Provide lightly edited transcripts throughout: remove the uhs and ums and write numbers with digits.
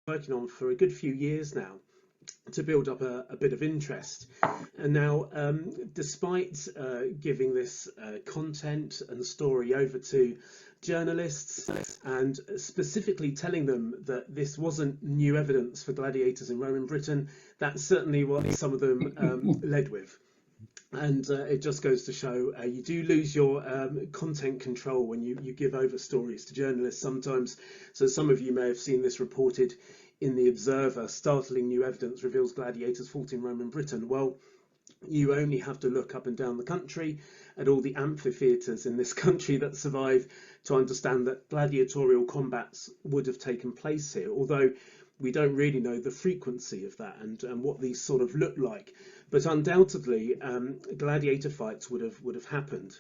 working on for a good few years now to build up a bit of interest. And now, despite giving this content and story over to journalists and specifically telling them that this wasn't new evidence for gladiators in Roman Britain, that's certainly what some of them led with. And it just goes to show you do lose your content control when you give over stories to journalists sometimes. So some of you may have seen this reported in the Observer: startling new evidence reveals gladiators fought in Roman Britain. Well, you only have to look up and down the country at all the amphitheatres in this country that survive to understand that gladiatorial combats would have taken place here, although we don't really know the frequency of that and what these sort of look like. But undoubtedly, gladiator fights would have happened.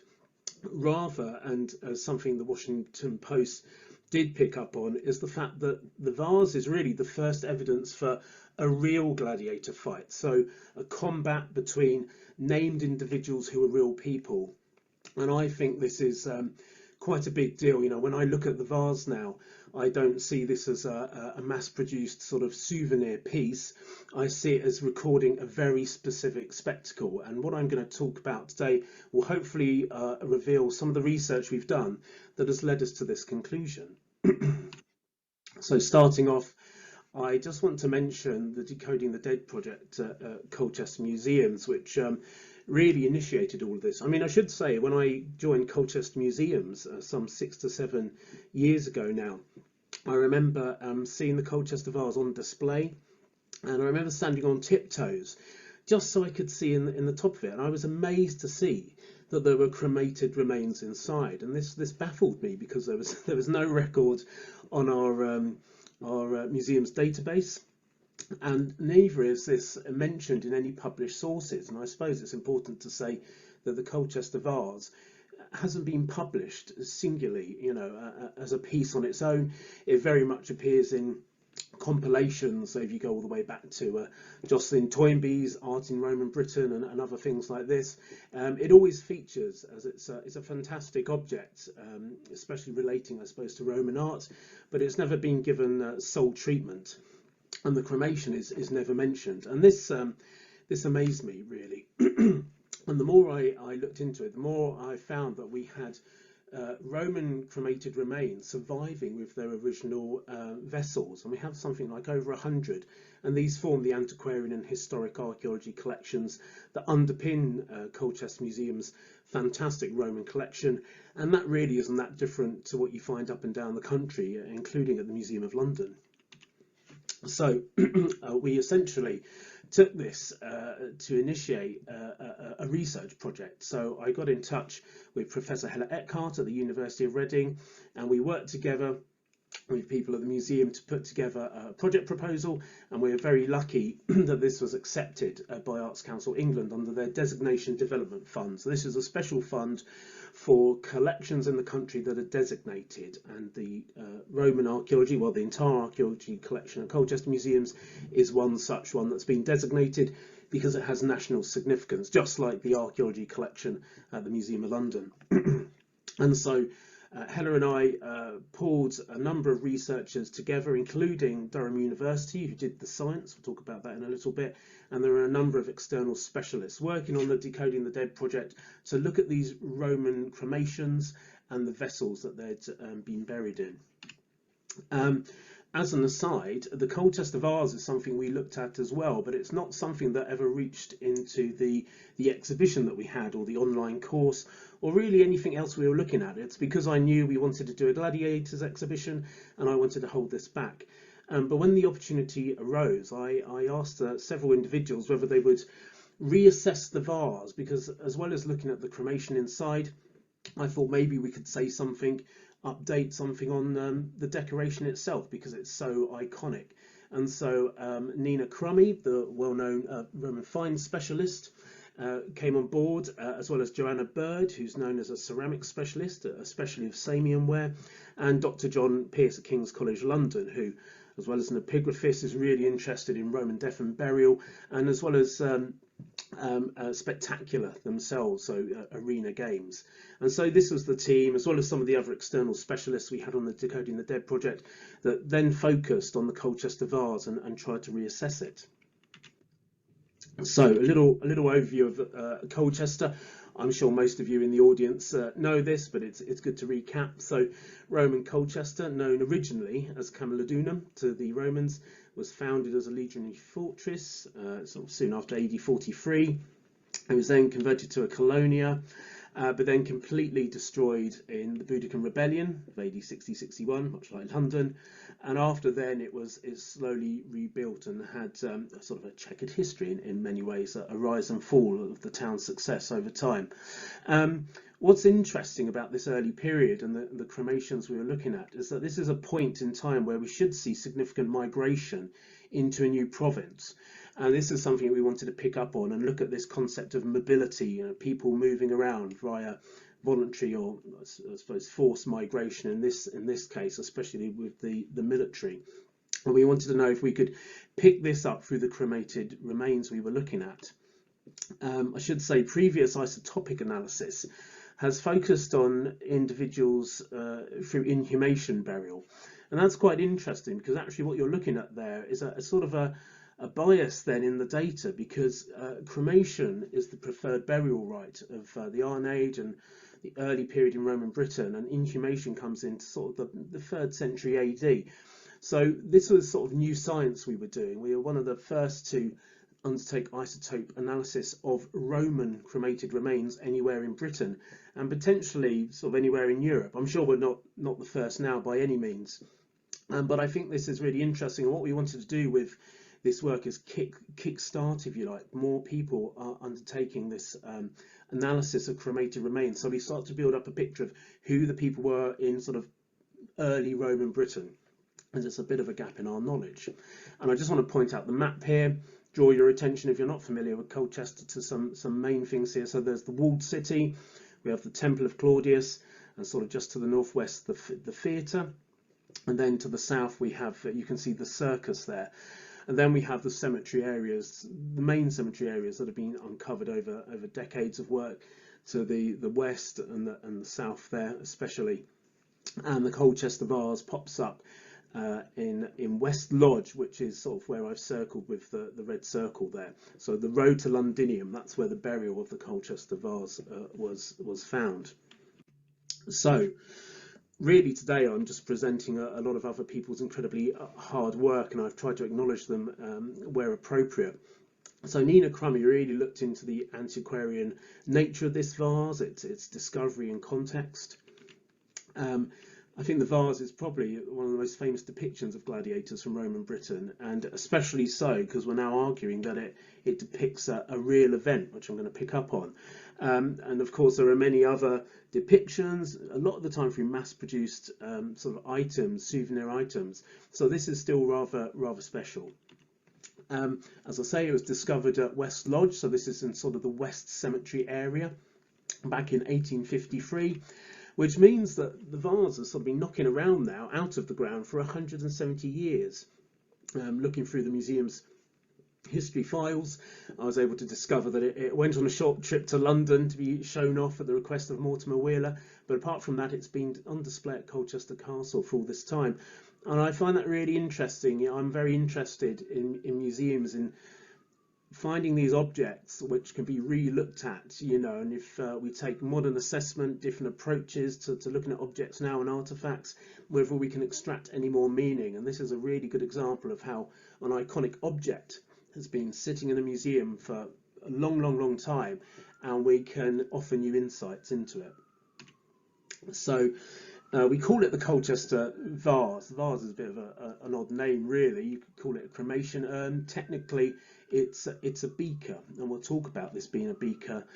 Rather, and something the Washington Post did pick up on, is the fact that the vase is really the first evidence for a real gladiator fight. So a combat between named individuals who are real people. And I think this is quite a big deal. You know, when I look at the vase now, I don't see this as a mass-produced sort of souvenir piece. I see it as recording a very specific spectacle. And what I'm going to talk about today will hopefully reveal some of the research we've done that has led us to this conclusion. So starting off, I just want to mention the Decoding the Dead project at Colchester Museums, which really initiated all of this. I mean, I should say, when I joined Colchester Museums some 6 to 7 years ago now, I remember seeing the Colchester vase on display, and I remember standing on tiptoes just so I could see in the top of it, and I was amazed to see that there were cremated remains inside. And this baffled me, because there was no record on our museum's database, and neither is this mentioned in any published sources. And I suppose it's important to say that the Colchester vase hasn't been published singularly, you know, as a piece on its own. It very much appears in compilations. So if you go all the way back to Jocelyn Toynbee's Art in Roman Britain and other things like this, it always features, as it's a fantastic object, especially relating, I suppose, to Roman art, but it's never been given sole treatment, and the cremation is never mentioned. And this amazed me, really. And the more I looked into it, the more I found that we had Roman cremated remains surviving with their original vessels, and we have something like over 100, and these form the antiquarian and historic archaeology collections that underpin Colchester Museum's fantastic Roman collection. And that really isn't that different to what you find up and down the country, including at the Museum of London. So we essentially took this to initiate a research project. So I got in touch with Professor Hella Eckhart at the University of Reading, and we worked together with people at the museum to put together a project proposal, and we were very lucky that this was accepted by Arts Council England under their Designation Development Fund. So this is a special fund for collections in the country that are designated, and the Roman archaeology, well, the entire archaeology collection at Colchester Museums is one such one that's been designated because it has national significance, just like the archaeology collection at the Museum of London. And so Hella and I pulled a number of researchers together, including Durham University, who did the science. We'll talk about that in a little bit. And there are a number of external specialists working on the Decoding the Dead project to look at these Roman cremations and the vessels that they'd been buried in. As an aside, the Colchester vase is something we looked at as well, but it's not something that ever reached into the exhibition that we had, or the online course, or really anything else we were looking at. It's because I knew we wanted to do a Gladiators exhibition, and I wanted to hold this back. But when the opportunity arose, I asked several individuals whether they would reassess the vase, because as well as looking at the cremation inside, I thought maybe we could say something, update something on the decoration itself, because it's so iconic. And so Nina Crummy, the well-known Roman finds specialist, came on board, as well as Joanna Bird, who's known as a ceramic specialist, especially of Samian ware, and Dr. John Pearce at King's College London, who, as well as an epigraphist, is really interested in Roman death and burial, and as well as Spectacula themselves, so arena games. And so this was the team, as well as some of the other external specialists we had on the Decoding the Dead project, that then focused on the Colchester vase and tried to reassess it. So a little overview of Colchester. I'm sure most of you in the audience know this, but it's good to recap. So Roman Colchester, known originally as Camalodunum to the Romans, was founded as a legionary fortress sort of soon after AD 43. It was then converted to a colonia, but then completely destroyed in the Boudiccan Rebellion of AD 60-61, much like London. And after then, it slowly rebuilt and had sort of a checkered history in many ways, a rise and fall of the town's success over time. What's interesting about this early period and the cremations we were looking at is that this is a point in time where we should see significant migration into a new province. And this is something we wanted to pick up on and look at this concept of mobility, people moving around via voluntary or I suppose forced migration in this case, especially with the military. And we wanted to know if we could pick this up through the cremated remains we were looking at. I should say previous isotopic analysis has focused on individuals through inhumation burial. And that's quite interesting because actually what you're looking at there is a sort of a bias then in the data, because cremation is the preferred burial rite of the Iron Age and the early period in Roman Britain, and inhumation comes into sort of the 3rd century AD. So this was sort of new science we were doing. We were one of the first to undertake isotope analysis of Roman cremated remains anywhere in Britain, and potentially sort of anywhere in Europe. I'm sure we're not the first now by any means, but I think this is really interesting. And what we wanted to do with this work is kick-start, if you like, more people are undertaking this analysis of cremated remains. So we start to build up a picture of who the people were in sort of early Roman Britain, and it's a bit of a gap in our knowledge. And I just want to point out the map here, draw your attention, if you're not familiar with Colchester, to some main things here. So there's the walled city, we have the Temple of Claudius, and sort of just to the northwest the theatre, and then to the south we have, you can see the circus there. And then we have the cemetery areas, the main cemetery areas that have been uncovered over decades of work, to the west and the south there especially. And the Colchester vase pops up in West Lodge, which is sort of where I've circled with the red circle there. So the road to Londinium, that's where the burial of the Colchester vase was found. So really today I'm just presenting a lot of other people's incredibly hard work, and I've tried to acknowledge them where appropriate. So Nina Crummy really looked into the antiquarian nature of this vase, its discovery and context. I think the vase is probably one of the most famous depictions of gladiators from Roman Britain, and especially so because we're now arguing that it depicts a real event, which I'm going to pick up on. And of course there are many other depictions, a lot of the time through mass-produced sort of items, souvenir items. So this is still rather special. As I say, it was discovered at West Lodge, so this is in sort of the West Cemetery area back in 1853. Which means that the vase has sort of been knocking around now out of the ground for 170 years. Looking through the museum's history files, I was able to discover that it went on a short trip to London to be shown off at the request of Mortimer Wheeler, but apart from that it's been on display at Colchester Castle for all this time. And I find that really interesting. I'm very interested in museums, in finding these objects which can be re-looked at, and if we take modern assessment, different approaches to looking at objects now and artifacts, whether we can extract any more meaning. And this is a really good example of how an iconic object has been sitting in a museum for a long time, and we can offer new insights into it. So we call it the Colchester vase. The vase is a bit of an odd name, really. You could call it a cremation urn. Technically, it's a beaker, and we'll talk about this being a beaker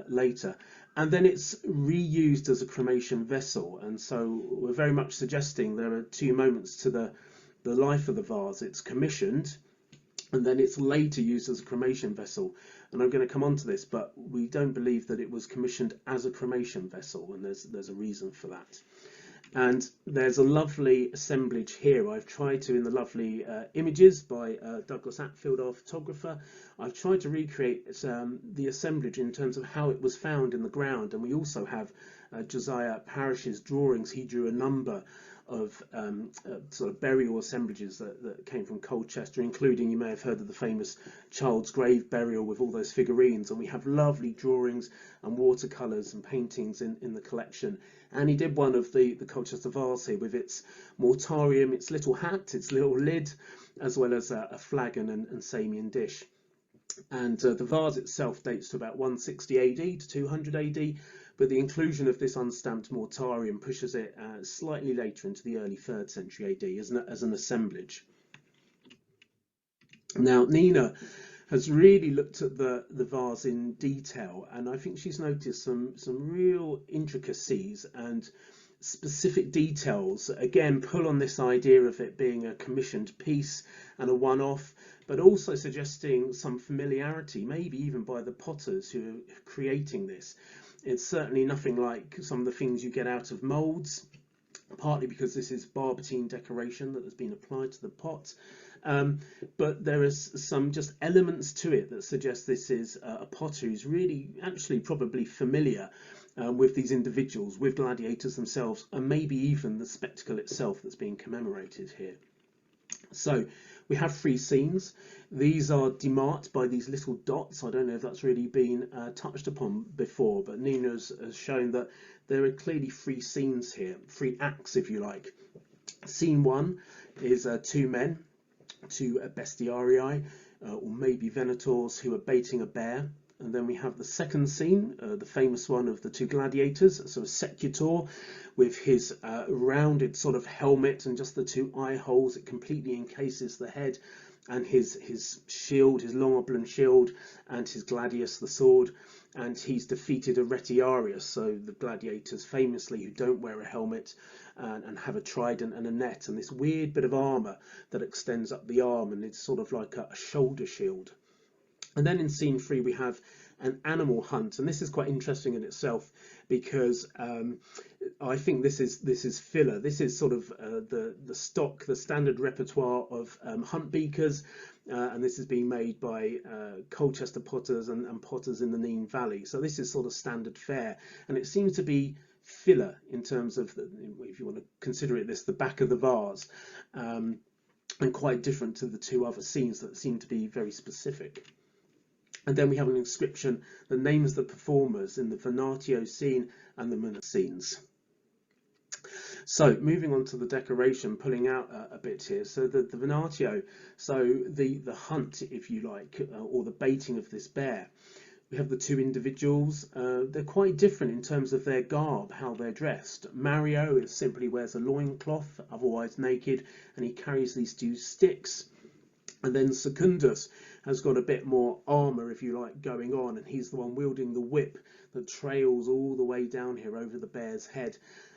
later. And then it's reused as a cremation vessel, and so we're very much suggesting there are two moments to the life of the vase. It's commissioned, and then it's later used as a cremation vessel. And I'm going to come on to this, but we don't believe that it was commissioned as a cremation vessel, and there's a reason for that. And there's a lovely assemblage here. I've tried to, in the lovely images by Douglas Atfield, our photographer, I've tried to recreate the assemblage in terms of how it was found in the ground. And we also have Josiah Parish's drawings. He drew a number of sort of burial assemblages that came from Colchester, including, you may have heard of the famous Child's Grave burial with all those figurines, and we have lovely drawings and watercolours and paintings in the collection. And he did one of the Colchester vase here with its mortarium, its little hat, its little lid, as well as a flagon and Samian dish. And the vase itself dates to about 160 AD to 200 AD, but the inclusion of this unstamped mortarium pushes it slightly later into the early 3rd century AD as an assemblage. Now, Nina has really looked at the vase in detail, and I think she's noticed some real intricacies and specific details that again pull on this idea of it being a commissioned piece and a one-off, but also suggesting some familiarity, maybe even by the potters who are creating this. It's certainly nothing like some of the things you get out of moulds, partly because this is barbotine decoration that has been applied to the pot. But there is some just elements to it that suggest this is a potter who's really actually probably familiar with these individuals, with gladiators themselves, and maybe even the spectacle itself that's being commemorated here. So we have 3 scenes. These are demarked by these little dots. I don't know if that's really been touched upon before, but Nina has shown that there are clearly 3 scenes here, 3 acts if you like. Scene 1 is 2 men, 2 bestiarii, or maybe venators, who are baiting a bear. And then we have the second scene, the famous one of the 2 gladiators, so a secutor with his rounded sort of helmet and just the 2 eye holes. It completely encases the head, and his shield, his long oblong shield, and his gladius, the sword. And he's defeated a retiarius, so the gladiators famously who don't wear a helmet and have a trident and a net and this weird bit of armour that extends up the arm, and it's sort of like a shoulder shield. And then in scene 3 we have an animal hunt, and this is quite interesting in itself because I think this is filler. This is sort of the standard repertoire of hunt beakers, and this is being made by Colchester potters and potters in the Nene Valley. So this is sort of standard fare, and it seems to be filler in terms of, if you want to consider it this, the back of the vase, and quite different to the 2 other scenes that seem to be very specific. And then we have an inscription that names the performers in the Venatio scene and the Munich scenes. So moving on to the decoration, pulling out a bit here. So the Venatio, so the hunt, if you like, or the baiting of this bear. We have the 2 individuals. They're quite different in terms of their garb, how they're dressed. Mario simply wears a loincloth, otherwise naked, and he carries these 2 sticks. And then Secundus has got a bit more armour, if you like, going on, and he's the one wielding the whip that trails all the way down here over the bear's head.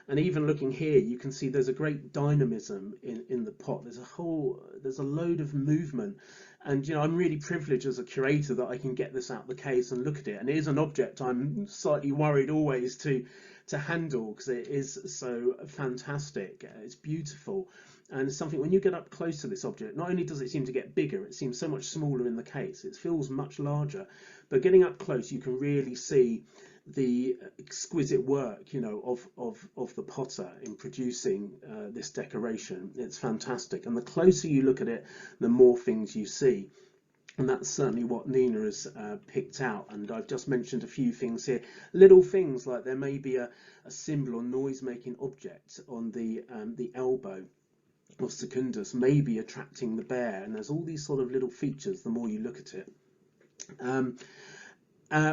And even looking here, you can see there's a great dynamism in the pot. There's a load of movement, and you know, I'm really privileged as a curator that I can get this out of the case and look at it. And it is an object I'm slightly worried always to handle, because it is so fantastic. It's beautiful. And it's something, when you get up close to this object, not only does it seem to get bigger, it seems so much smaller in the case. It feels much larger, but getting up close, you can really see the exquisite work, you know, of the potter in producing this decoration. It's fantastic, and the closer you look at it, the more things you see. And that's certainly what Nina has picked out. And I've just mentioned a few things here, little things like there may be a symbol or noise-making object on the elbow of Secundus, maybe attracting the bear, and there's all these sort of little features the more you look at it.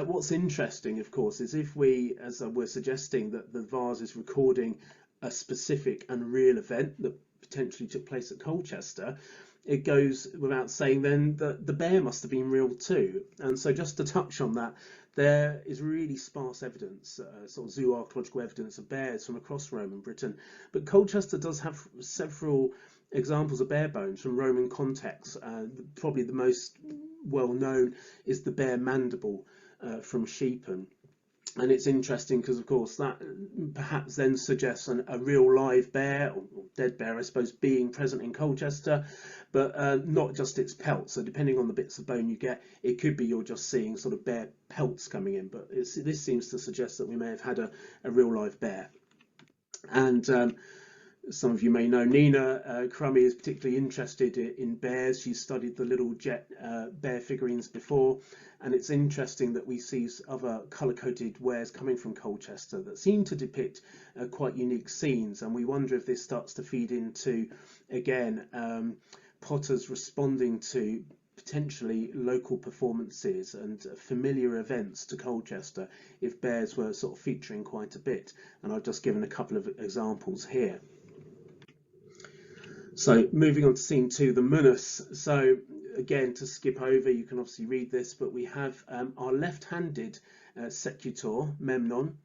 What's interesting, of course, is if we, as we're suggesting, that the vase is recording a specific and real event that potentially took place at Colchester, it goes without saying then that the bear must have been real too. And so just to touch on that, there is really sparse evidence, sort of zooarchaeological evidence of bears from across Roman Britain. But Colchester does have several examples of bear bones from Roman contexts. Probably the most well known is the bear mandible from Sheepan. And it's interesting because, of course, that perhaps then suggests a real live bear, or dead bear, I suppose, being present in Colchester, but not just its pelt. So depending on the bits of bone you get, it could be you're just seeing sort of bear pelts coming in. But this seems to suggest that we may have had a real live bear. And some of you may know Nina Crummy is particularly interested in bears. She's studied the little jet bear figurines before, and it's interesting that we see other colour-coded wares coming from Colchester that seem to depict quite unique scenes, and we wonder if this starts to feed into, again, potters responding to potentially local performances and familiar events to Colchester if bears were sort of featuring quite a bit. And I've just given a couple of examples here. So moving on to scene 2, the munus. So again, to skip over, you can obviously read this, but we have our left-handed secutor, Memnon.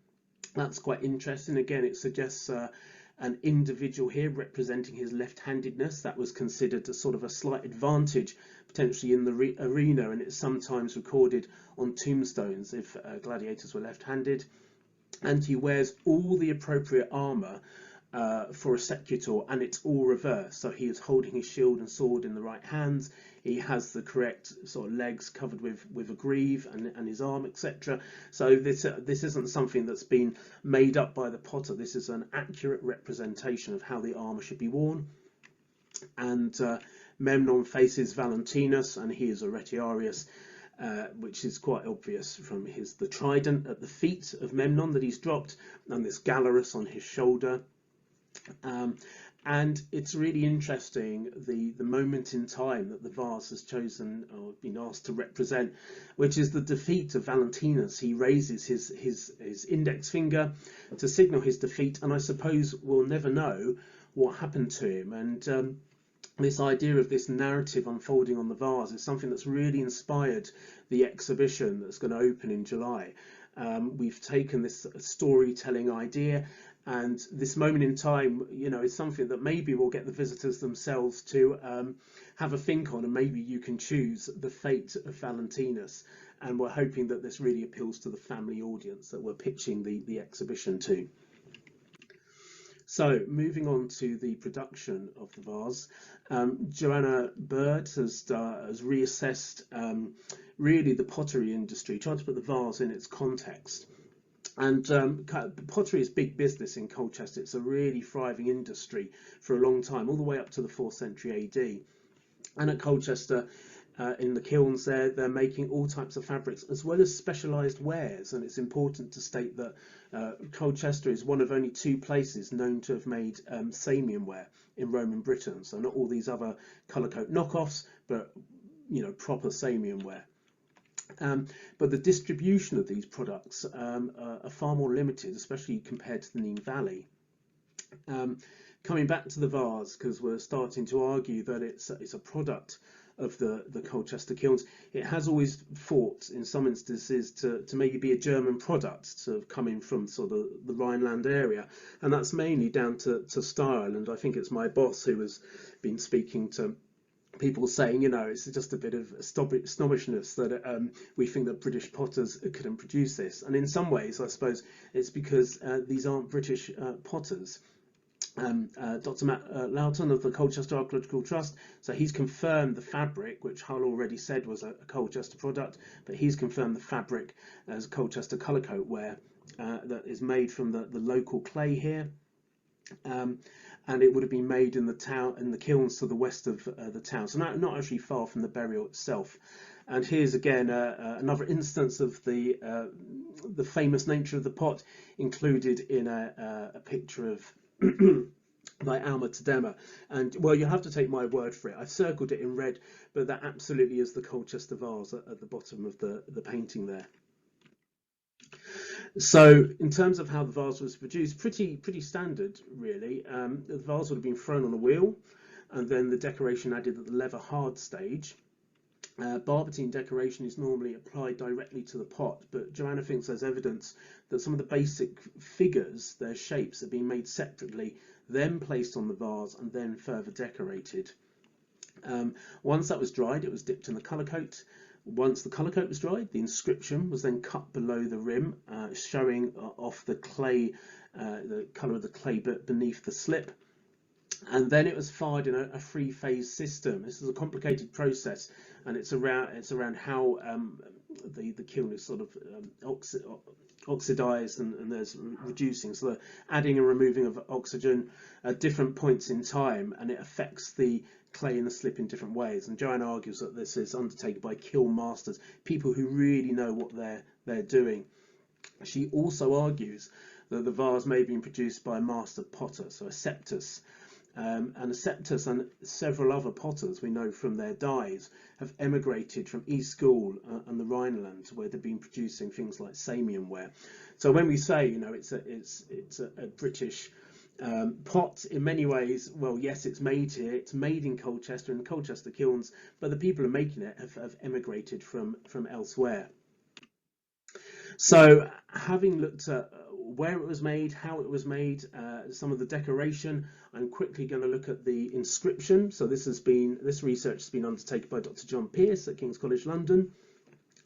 That's quite interesting. Again, it suggests an individual here representing his left-handedness. That was considered a sort of a slight advantage potentially in the arena, and it's sometimes recorded on tombstones if gladiators were left-handed. And he wears all the appropriate armour for a secutor, and it's all reversed. So he is holding his shield and sword in the right hands. He has the correct sort of legs covered with a greave and his arm, etc. So this isn't something that's been made up by the potter. This is an accurate representation of how the armour should be worn. And Memnon faces Valentinus, and he is a retiarius, which is quite obvious from the trident at the feet of Memnon that he's dropped, and this gallerus on his shoulder. And it's really interesting the moment in time that the Vase has chosen or been asked to represent, which is the defeat of Valentinus. He raises his index finger to signal his defeat, and I suppose we'll never know what happened to him. And this idea of this narrative unfolding on the vase is something that's really inspired the exhibition that's going to open in July. We've taken this storytelling idea, and this moment in time, you know, is something that maybe will get the visitors themselves to have a think on, and maybe you can choose the fate of Valentinus. And we're hoping that this really appeals to the family audience that we're pitching the exhibition to. So moving on to the production of the vase, Joanna Bird has reassessed really the pottery industry, trying to put the vase in its context. And pottery is big business in Colchester. It's a really thriving industry for a long time, all the way up to the 4th century AD. And at Colchester, in the kilns there, they're making all types of fabrics as well as specialised wares. And it's important to state that Colchester is one of only 2 places known to have made Samian ware in Roman Britain. So not all these other colour coat knockoffs, but you know, proper Samian ware. But the distribution of these products are far more limited, especially compared to the Nene Valley. Coming back to the vase, because we're starting to argue that it's a product of the Colchester kilns, it has always fought in some instances to maybe be a German product, to coming from sort of the Rhineland area, and that's mainly down to style. And I think it's my boss who has been speaking to people saying, you know, it's just a bit of snobbishness that we think that British potters couldn't produce this. And in some ways, I suppose it's because these aren't British potters. Dr. Matt Loughton of the Colchester Archaeological Trust, so he's confirmed the fabric, which Hull already said was a Colchester product, but he's confirmed the fabric as Colchester colour coat ware that is made from the local clay here. And it would have been made in the kilns to the west of the town, so not actually far from the burial itself. And here's again another instance of the famous nature of the pot, included in a picture of by Alma Tadema. And well, you have to take my word for it. I've circled it in red, but that absolutely is the Colchester vase at the bottom of the painting there. So in terms of how the vase was produced, pretty standard really. The vase would have been thrown on a wheel, and then the decoration added at the lever hard stage. Barbotine decoration is normally applied directly to the pot, but Joanna thinks there's evidence that some of the basic figures, their shapes, have been made separately, then placed on the vase, and then further decorated. Once that was dried, it was dipped in the colour coat, Once the colour coat was dried, the inscription was then cut below the rim, showing off the clay, the colour of the clay beneath the slip. And then it was fired in a three-phase system. This is a complicated process, and it's around how the kiln is sort of oxidized and there's reducing, so adding and removing of oxygen at different points in time, and it affects the clay in the slip in different ways. And Joanne argues that this is undertaken by kiln masters, people who really know what they're doing. She also argues that the vase may have been produced by a master potter, so a septus. And a septus and several other potters we know from their dies have emigrated from East Gaul and the Rhineland, where they've been producing things like Samian ware. So when we say, you know, it's a British pot, in many ways, well, yes, it's made here, it's made in Colchester, in the Colchester kilns, but the people who are making it have emigrated from elsewhere. So having looked at where it was made, how it was made, some of the decoration, I'm quickly going to look at the inscription. So this research has been undertaken by Dr. John Pearce at King's College London.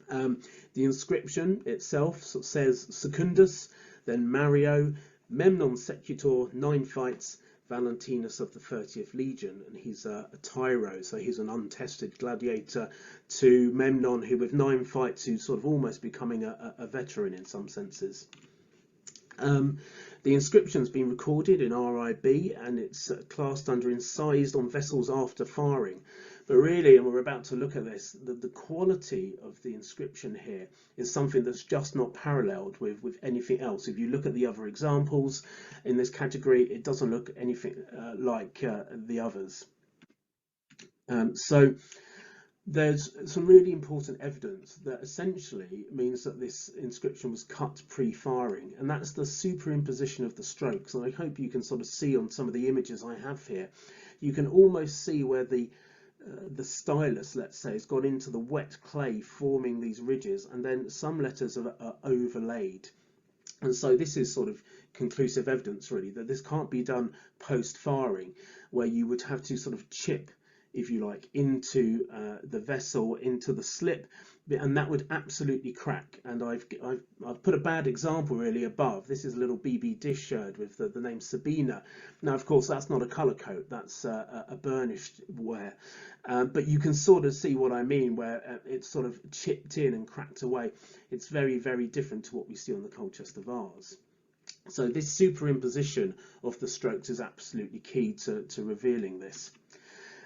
The inscription itself says Secundus, then Mario, Memnon Secutor, 9 fights, Valentinus of the 30th Legion, and he's a tyro, so he's an untested gladiator, to Memnon, who with 9 fights, who's sort of almost becoming a veteran in some senses. The inscription's been recorded in RIB, and it's classed under incised on vessels after firing. But really, and we're about to look at this, the quality of the inscription here is something that's just not paralleled with anything else. If you look at the other examples in this category, it doesn't look anything like the others. So there's some really important evidence that essentially means that this inscription was cut pre-firing, and that's the superimposition of the strokes. And I hope you can sort of see on some of the images I have here, you can almost see where the stylus, let's say, has gone into the wet clay forming these ridges, and then some letters are overlaid. And so this is sort of conclusive evidence really that this can't be done post-firing, where you would have to sort of chip, if you like, into the vessel, into the slip, and that would absolutely crack. And I've put a bad example really above. This is a little BB dish sherd with the name Sabina. Now, of course, that's not a colour coat, that's a burnished ware. But you can sort of see what I mean, where it's sort of chipped in and cracked away. It's very, very different to what we see on the Colchester vase. So this superimposition of the strokes is absolutely key to revealing this.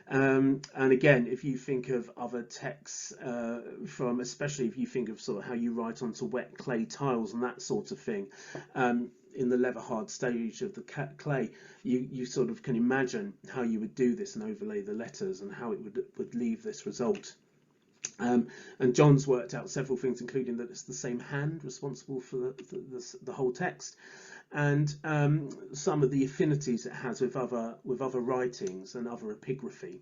And again, if you think of other texts especially if you think of sort of how you write onto wet clay tiles and that sort of thing, in the leather hard stage of the clay, you sort of can imagine how you would do this and overlay the letters and how it would leave this result. And John's worked out several things, including that it's the same hand responsible for the whole text, and some of the affinities it has with other writings and other epigraphy.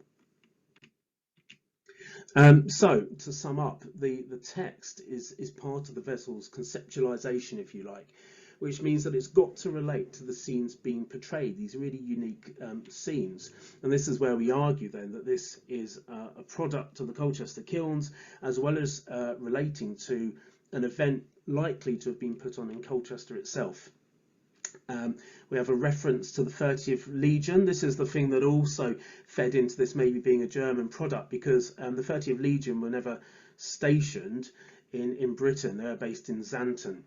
So to sum up, the text is part of the vessel's conceptualization, if you like, which means that it's got to relate to the scenes being portrayed, these really unique scenes. And this is where we argue then that this is a product of the Colchester kilns, as well as relating to an event likely to have been put on in Colchester itself. We have a reference to the 30th Legion. This is the thing that also fed into this maybe being a German product, because the 30th Legion were never stationed in Britain. They were based in Xanten,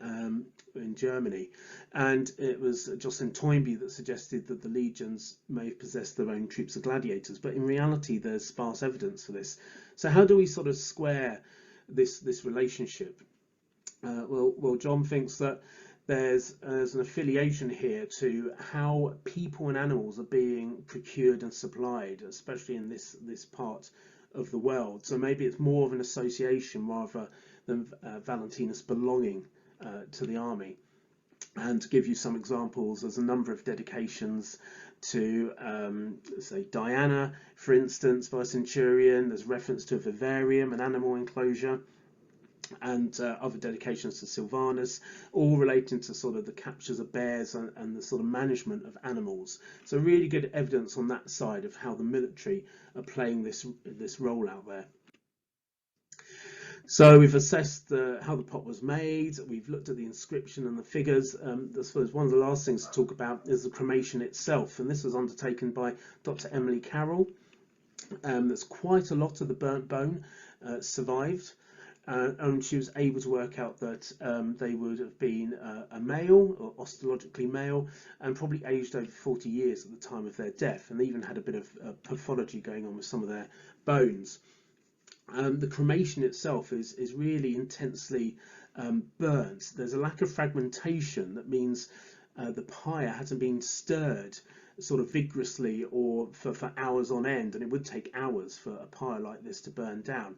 in Germany, and it was Jocelyn Toynbee that suggested that the legions may have possessed their own troops of gladiators, but in reality there's sparse evidence for this. So how do we sort of square this relationship? Well, John thinks that there's an affiliation here to how people and animals are being procured and supplied, especially in this part of the world. So maybe it's more of an association rather than Valentinus belonging to the army. And to give you some examples, there's a number of dedications to, say, Diana, for instance, by a centurion. There's reference to a vivarium, an animal enclosure, and other dedications to Silvanus, all relating to sort of the captures of bears and the sort of management of animals. So really good evidence on that side of how the military are playing this role out there. So we've assessed how the pot was made, we've looked at the inscription and the figures. I suppose one of the last things to talk about is the cremation itself, and this was undertaken by Dr. Emily Carroll. There's quite a lot of the burnt bone survived, and she was able to work out that they would have been a male, or osteologically male, and probably aged over 40 years at the time of their death, and they even had a bit of pathology going on with some of their bones. The cremation itself is really intensely burnt. There's a lack of fragmentation. That means the pyre hasn't been stirred sort of vigorously or for hours on end, and it would take hours for a pyre like this to burn down.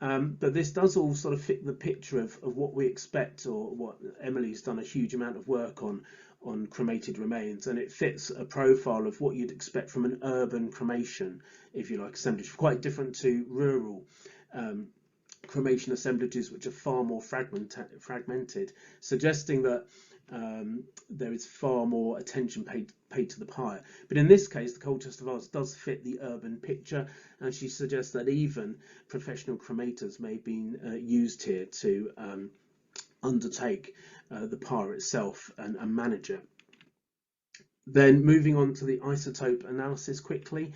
But this does all sort of fit the picture of what we expect, or what Emily's done a huge amount of work on cremated remains, and it fits a profile of what you'd expect from an urban cremation, if you like, assemblage, quite different to rural cremation assemblages, which are far more fragmented, suggesting that there is far more attention paid to the pyre. But in this case, the Colchester vase does fit the urban picture, and she suggests that even professional cremators may have been used here to undertake the pyre itself and manage it. Then moving on to the isotope analysis quickly.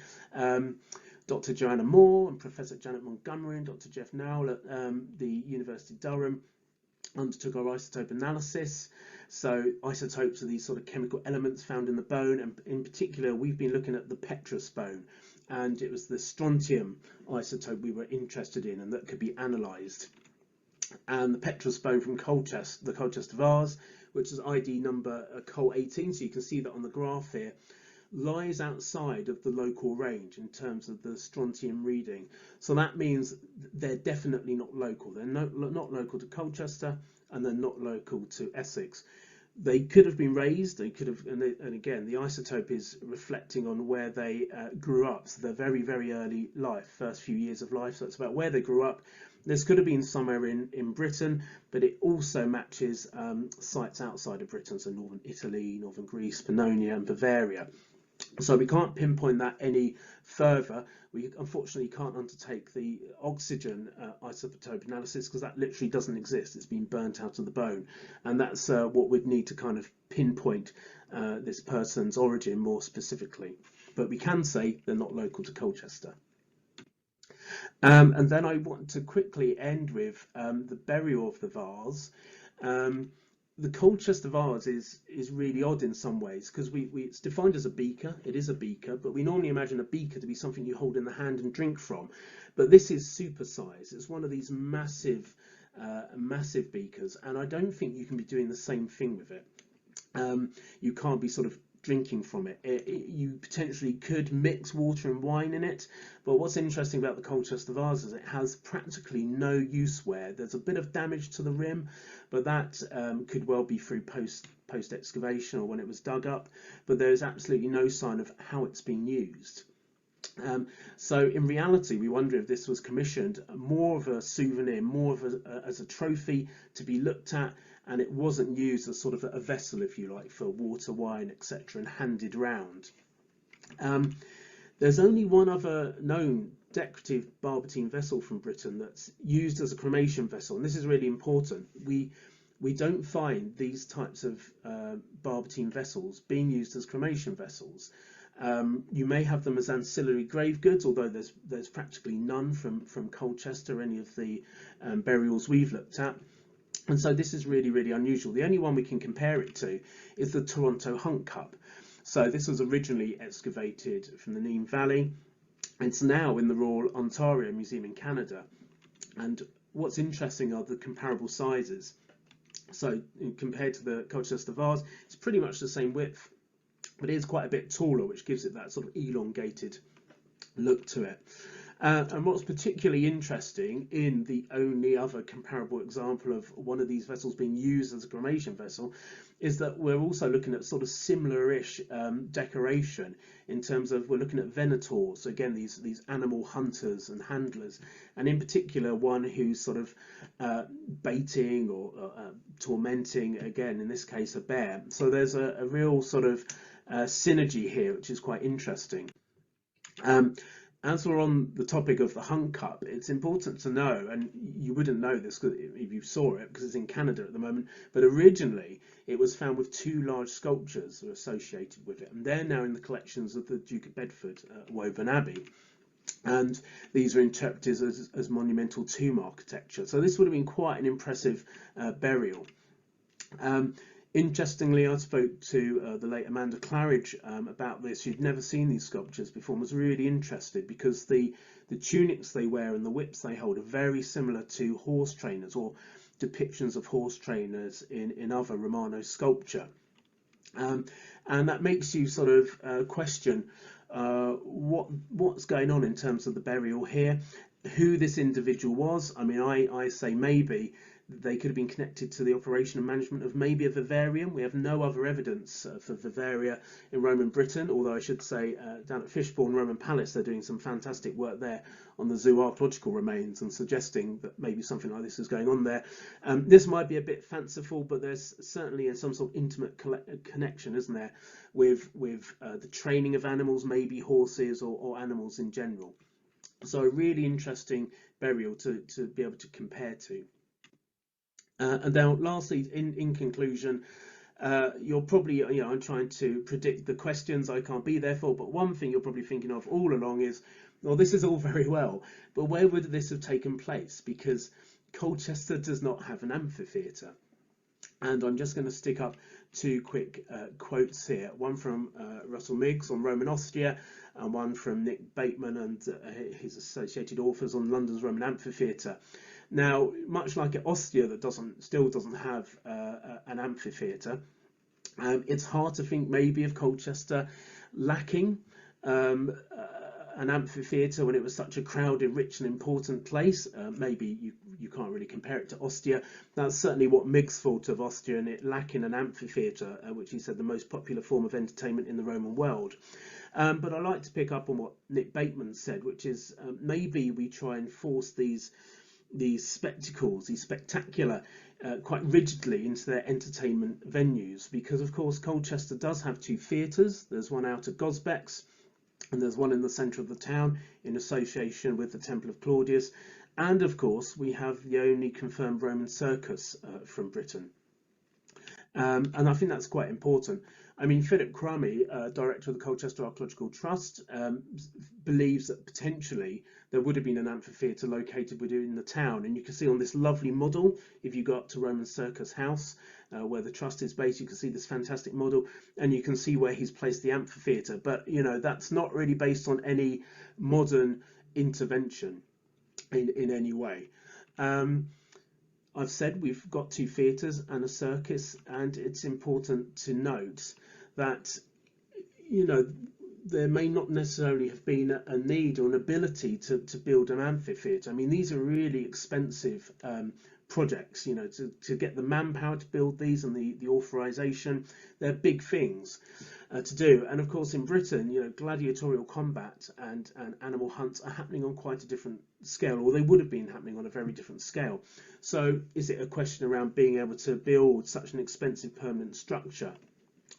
Dr. Joanna Moore and Professor Janet Montgomery and Dr. Jeff Nowell at the University of Durham undertook our isotope analysis. So isotopes are these sort of chemical elements found in the bone, and in particular we've been looking at the petrous bone, and it was the strontium isotope we were interested in and that could be analysed. And the petrous bone from Colchester, the Colchester vase, which is ID number Col 18, so you can see that on the graph here, lies outside of the local range in terms of the strontium reading. So that means they're definitely not local. They're not local to Colchester, and they're not local to Essex. They could have been raised, they could have, and again, the isotope is reflecting on where they grew up. So they're very, very early life, first few years of life. So it's about where they grew up. This could have been somewhere in Britain, but it also matches sites outside of Britain, so northern Italy, northern Greece, Pannonia and Bavaria. So we can't pinpoint that any further. We unfortunately can't undertake the oxygen isotope analysis because that literally doesn't exist. It's been burnt out of the bone, and that's what we'd need to kind of pinpoint this person's origin more specifically. But we can say they're not local to Colchester. And then I want to quickly end with the burial of the vase. The Colchester vase is really odd in some ways because it's defined as a beaker. It is a beaker, but we normally imagine a beaker to be something you hold in the hand and drink from. But this is supersized. It's one of these massive beakers, and I don't think you can be doing the same thing with it. You can't be sort of drinking from it. You potentially could mix water and wine in it, but what's interesting about the Colchester vase is it has practically no use wear. There's a bit of damage to the rim, but that could well be through post excavation or when it was dug up, but there's absolutely no sign of how it's been used. So in reality, we wonder if this was commissioned more of a souvenir, more of as a trophy to be looked at, and it wasn't used as sort of a vessel, if you like, for water, wine, etc., and handed round. There's only one other known decorative barbotine vessel from Britain that's used as a cremation vessel, and this is really important. We don't find these types of barbotine vessels being used as cremation vessels. You may have them as ancillary grave goods, although there's practically none from Colchester, any of the burials we've looked at. And so this is really, really unusual. The only one we can compare it to is the Toronto Hunt Cup. So this was originally excavated from the Neem Valley. It's now in the Royal Ontario Museum in Canada. And what's interesting are the comparable sizes. So compared to the Colchester vase, it's pretty much the same width, but it is quite a bit taller, which gives it that sort of elongated look to it. And what's particularly interesting in the only other comparable example of one of these vessels being used as a cremation vessel is that we're also looking at sort of similar-ish decoration in terms of we're looking at venators, again these animal hunters and handlers, and in particular one who's sort of baiting or tormenting, again in this case a bear. So there's a real sort of synergy here, which is quite interesting. As we're on the topic of the Hunt Cup, it's important to know, and you wouldn't know this if you saw it because it's in Canada at the moment, but originally it was found with 2 large sculptures that were associated with it, and they're now in the collections of the Duke of Bedford at Woburn Abbey. And these are interpreted as monumental tomb architecture. So this would have been quite an impressive burial. Interestingly, I spoke to the late Amanda Claridge about this. She'd never seen these sculptures before and was really interested because the tunics they wear and the whips they hold are very similar to horse trainers or depictions of horse trainers in other Romano sculpture. And that makes you sort of question what's going on in terms of the burial here, who this individual was. I mean, I say maybe they could have been connected to the operation and management of maybe a vivarium. We have no other evidence for vivaria in Roman Britain, although I should say down at Fishbourne Roman Palace they're doing some fantastic work there on the zoo archaeological remains and suggesting that maybe something like this is going on there. This might be a bit fanciful, but there's certainly some sort of intimate connection, isn't there, with the training of animals, maybe horses or animals in general. So a really interesting burial to be able to compare to. And now, lastly, in conclusion, you're probably, I'm trying to predict the questions I can't be there for, but one thing you're probably thinking of all along is, well, this is all very well, but where would this have taken place? Because Colchester does not have an amphitheatre. And I'm just going to stick up 2 quick quotes here. One from Russell Miggs on Roman Ostia, and one from Nick Bateman and his associated authors on London's Roman Amphitheatre. Now, much like at Ostia, that still doesn't have an amphitheatre, it's hard to think maybe of Colchester lacking an amphitheatre when it was such a crowded, rich and important place. Maybe you can't really compare it to Ostia. That's certainly what Miggs thought of Ostia, and it lacking an amphitheatre, which he said the most popular form of entertainment in the Roman world. But I like to pick up on what Nick Bateman said, which is maybe we try and force these spectacles, these spectacular, quite rigidly into their entertainment venues, because of course Colchester does have 2 theatres. There's one out at Gosbecks and there's one in the centre of the town in association with the Temple of Claudius, and of course we have the only confirmed Roman circus from Britain. And I think that's quite important. I mean, Philip Crummy, director of the Colchester Archaeological Trust, believes that potentially there would have been an amphitheatre located within the town. And you can see on this lovely model, if you go up to Roman Circus House, where the trust is based, you can see this fantastic model, and you can see where he's placed the amphitheatre. But, that's not really based on any modern intervention in any way. I've said we've got 2 theatres and a circus, and it's important to note that there may not necessarily have been a need or an ability to build an amphitheatre. I mean, these are really expensive projects, to get the manpower to build these and the authorization. They're big things to do. And of course in Britain, gladiatorial combat and animal hunts are happening on quite a different scale, or they would have been happening on a very different scale. So is it a question around being able to build such an expensive permanent structure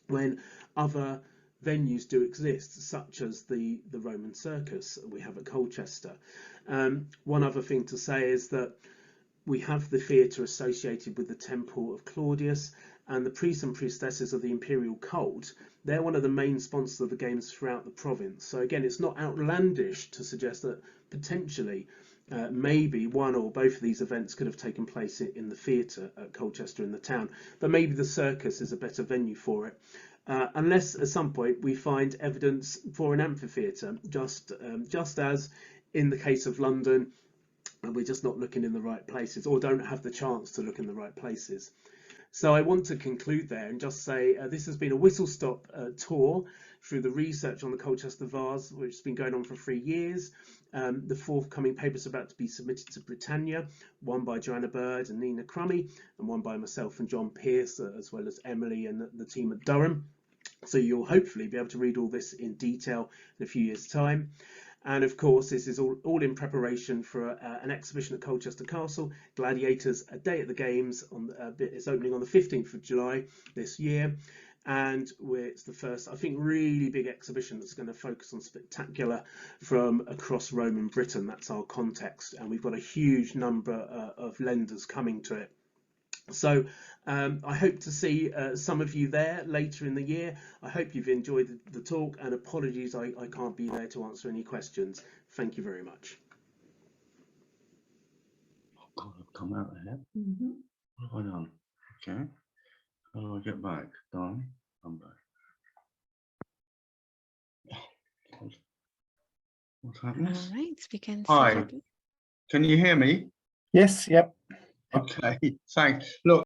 when other venues do exist, such as the Roman circus we have at Colchester? One other thing to say is that we have the theatre associated with the Temple of Claudius, and the priests and priestesses of the imperial cult, they're one of the main sponsors of the games throughout the province. So again, it's not outlandish to suggest that potentially maybe one or both of these events could have taken place in the theatre at Colchester in the town, but maybe the circus is a better venue for it. Unless at some point we find evidence for an amphitheatre, just as in the case of London, and we're just not looking in the right places, or don't have the chance to look in the right places. So I want to conclude there and just say this has been a whistle-stop tour through the research on the Colchester Vase, which has been going on for 3 years. The forthcoming papers are about to be submitted to Britannia, one by Joanna Bird and Nina Crummy, and one by myself and John Pearce, as well as Emily and the team at Durham. So you'll hopefully be able to read all this in detail in a few years' time. And of course, this is all in preparation for an exhibition at Colchester Castle, Gladiators, A Day at the Games. It's opening on the 15th of July this year. and it's the first, I think, really big exhibition that's going to focus on Spectacula from across Rome and Britain. That's our context, and we've got a huge number of lenders coming to it. So I hope to see some of you there later in the year. I hope you've enjoyed the talk, and apologies I can't be there to answer any questions. Thank you very much. God, I've come out of here. What have I done? Okay. How do I get back? Done. I'm back. Oh, God. What's happening? All right, we can Hi. start. Can you hear me? Yes, yep. Okay, thanks. Look,